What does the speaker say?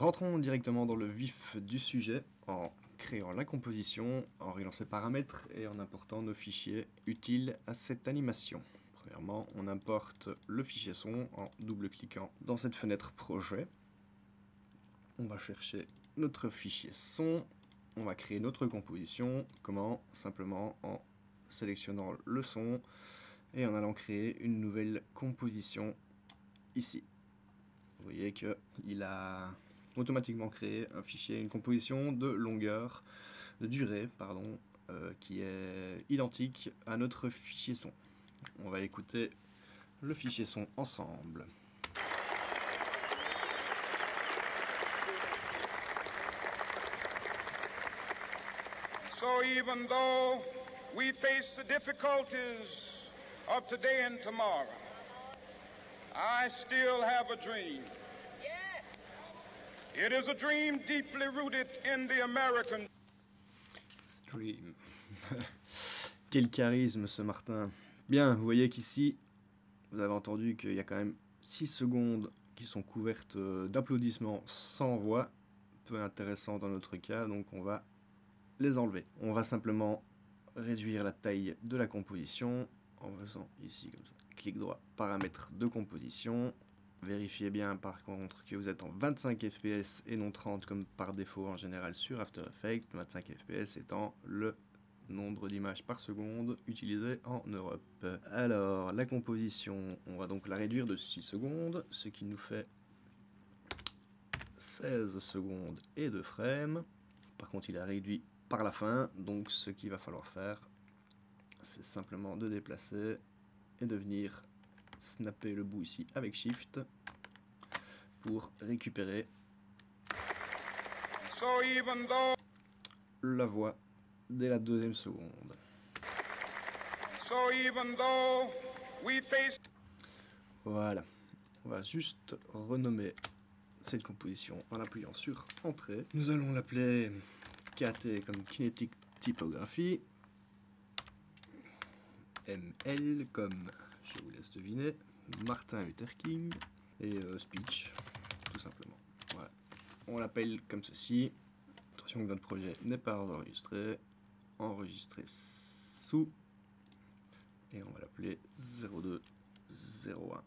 Rentrons directement dans le vif du sujet en créant la composition, en réglant ses paramètres et en important nos fichiers utiles à cette animation. Premièrement, on importe le fichier son en double-cliquant dans cette fenêtre projet. On va chercher notre fichier son, on va créer notre composition. Comment? Simplement en sélectionnant le son et en allant créer une nouvelle composition ici. Vous voyez qu'il a automatiquement créé un fichier, une composition de longueur, de durée, pardon, qui est identique à notre fichier son. On va écouter le fichier son ensemble. So even though we face the difficulties of today and tomorrow, I still have a dream. It is a dream deeply rooted in the American dream. Quel charisme ce Martin. Bien, vous voyez qu'ici, vous avez entendu qu'il y a quand même 6 secondes qui sont couvertes d'applaudissements sans voix. Peu intéressant dans notre cas, donc on va les enlever. On va simplement réduire la taille de la composition en faisant ici comme ça, clic droit, paramètres de composition. Vérifiez bien par contre que vous êtes en 25 fps et non 30 comme par défaut en général sur After Effects, 25 fps étant le nombre d'images par seconde utilisé en Europe. Alors la composition, on va donc la réduire de 6 secondes, ce qui nous fait 16 secondes et 2 frames. Par contre il a réduit par la fin, donc ce qu'il va falloir faire, c'est simplement de déplacer et de venir snapper le bout ici avec Shift pour récupérer la voix dès la deuxième seconde. Voilà, on va juste renommer cette composition en appuyant sur Entrée. Nous allons l'appeler KT comme Kinetic Typography, ML comme, je vous laisse deviner, Martin Luther King, et Speech, tout simplement. Voilà. On l'appelle comme ceci. Attention que notre projet n'est pas enregistré. Enregistré sous. Et on va l'appeler 0201.